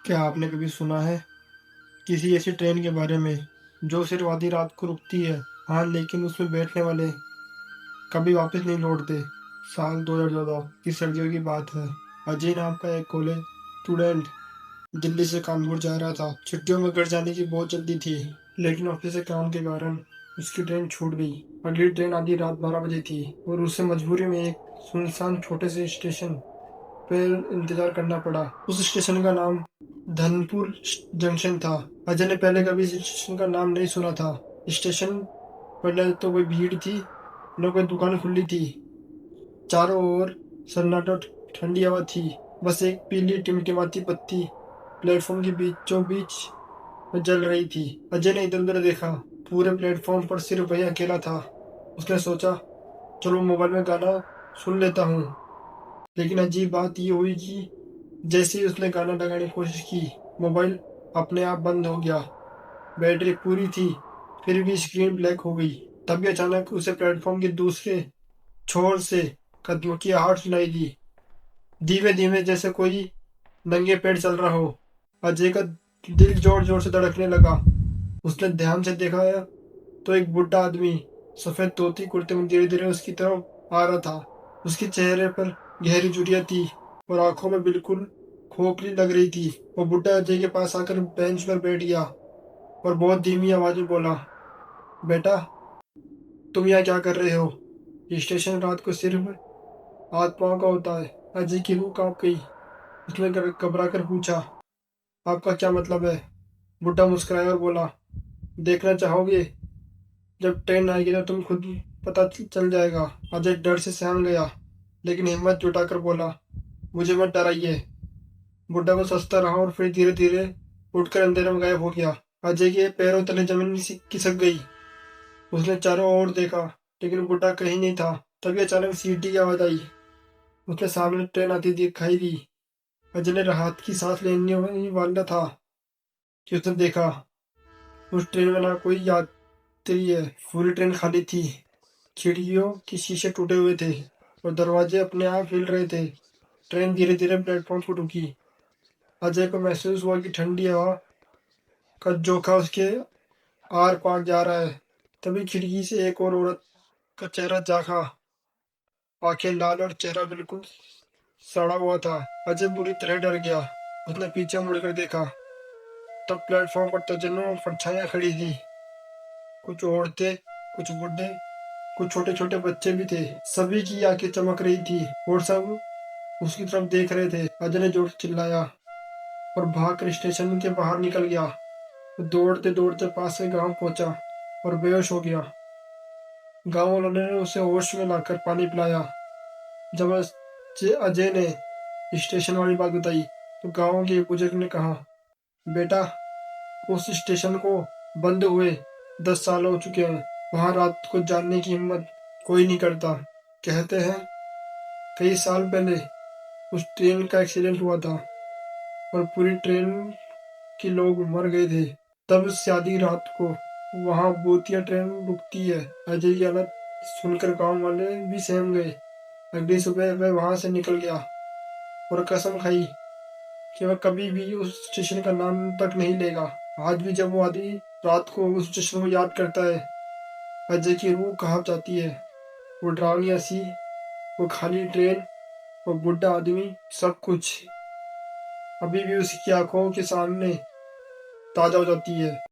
क्या आपने कभी सुना है किसी ऐसी ट्रेन के बारे में जो सिर्फ आधी रात को रुकती है? हाँ, लेकिन उसमें बैठने वाले कभी वापस नहीं लौटते। साल 2014 की सर्दियों की बात है। अजय नाम का एक कॉलेज स्टूडेंट दिल्ली से कानपुर जा रहा था। छुट्टियों में घर जाने की बहुत जल्दी थी, लेकिन ऑफिस के काम के कारण उसकी ट्रेन छूट गई। अगली ट्रेन आधी रात 12 बजे थी और उसे मजबूरी में एक सुनसान छोटे से स्टेशन पर इंतजार करना पड़ा। उस स्टेशन का नाम धनपुर जंक्शन था। अजय ने पहले कभी इस स्टेशन का नाम नहीं सुना था। स्टेशन पर न तो कोई भीड़ थी, न कोई दुकान खुली थी। चारों ओर सन्नाटा, ठंडी हवा थी। बस एक पीली टिमटिमाती बत्ती प्लेटफॉर्म के बीचों बीच में जल रही थी। अजय ने इधर उधर देखा। पूरे प्लेटफॉर्म पर सिर्फ वही अकेला था। उसने सोचा, चलो मोबाइल में गाना सुन लेता हूँ। लेकिन अजीब बात ये हुई कि जैसे ही उसने गाना लगाने की कोशिश की, मोबाइल अपने आप बंद हो गया। बैटरी पूरी थी, फिर भी स्क्रीन ब्लैक हो गई। तभी अचानक उसे प्लेटफॉर्म के दूसरे छोर से कदमों की आहट सुनाई दी, धीमे धीमे, जैसे कोई नंगे पैर चल रहा हो। अजय का दिल जोर जोर से धड़कने लगा। उसने ध्यान से देखा तो एक बुढ़ा आदमी सफेद धोती कुर्ते में धीरे धीरे उसकी तरफ आ रहा था। उसके चेहरे पर गहरी झुर्रियां थी और आंखों में बिल्कुल खोखली लग रही थी। वो बुढ़ा अजय के पास आकर बेंच पर बैठ गया और बहुत धीमी आवाज में बोला, बेटा, तुम यहाँ क्या कर रहे हो? ये स्टेशन रात को सिर्फ हाथ पाँव का होता है। अजय की रूह कांप गई। उसने घबरा कर पूछा, आपका क्या मतलब है? बुढ़ा मुस्कुराया और बोला, देखना चाहोगे? जब ट्रेन आएगी तो तुम खुद पता चल जाएगा। अजय डर से सहम गया, लेकिन हिम्मत जुटाकर बोला, मुझे मत डराइए। बुढ़ा को सस्ता रहा और फिर धीरे धीरे उठकर अंधेरे में गायब हो गया। अजय के पैरों तले जमीन खिसक गई। उसने चारों ओर देखा, लेकिन बुढ़ा कहीं नहीं था। तभी अचानक सीटी की आवाज आई। उसके सामने ट्रेन आती दिखाई दी। अजय ने राहत की सांस लेने ही वाला था कि उसने देखा, उस ट्रेन में ना कोई यात्री है। पूरी ट्रेन खाली थी। खिड़कियों के शीशे टूटे हुए थे और दरवाजे अपने आप हिल रहे थे। ट्रेन धीरे धीरे प्लेटफॉर्म पर रुकी। अजय को महसूस हुआ कि ठंडी हवा का झोंका उसके आर पार जा रहा है। तभी खिड़की से एक और औरत का चेहरा झांका। आंखें लाल और चेहरा बिल्कुल सड़ा हुआ था। अजय बुरी तरह डर गया। उसने पीछे मुड़कर देखा। तब प्लेटफॉर्म पर दर्जनों परछाइयां खड़ी थी। कुछ औरतें, कुछ बुढ़े, कुछ छोटे छोटे बच्चे भी थे। सभी की आंखें चमक रही थी और सब उसकी तरफ देख रहे थे। अजय ने जोर से चिल्लाया और भागकर स्टेशन के बाहर निकल गया। वो दौड़ते दौड़ते पास के गांव पहुंचा और बेहोश हो गया। गांव वालों ने उसे होश में लाकर पानी पिलाया। जब अजय ने स्टेशन वाली बात बताई तो गांव के एक बुजुर्ग ने कहा, बेटा, उस स्टेशन को बंद हुए 10 साल हो चुके हैं। वहां रात को जाने की हिम्मत कोई नहीं करता। कहते हैं कई साल पहले उस ट्रेन का एक्सीडेंट हुआ था और पूरी ट्रेन के लोग मर गए थे। तब से आधी रात को वहां भूतिया ट्रेन रुकती है। अजय की हालत सुनकर गांव वाले भी सहम गए। अगली सुबह वह वहां से निकल गया और कसम खाई कि वह कभी भी उस स्टेशन का नाम तक नहीं लेगा। आज भी जब वो आधी रात को उस स्टेशन को याद करता है, अजय की रूह कांप जाती है। वो डरावनी हंसी, वो खाली ट्रेन, वो बुढ़ा आदमी, सब कुछ अभी भी उसकी आंखों के सामने ताजा हो जाती है।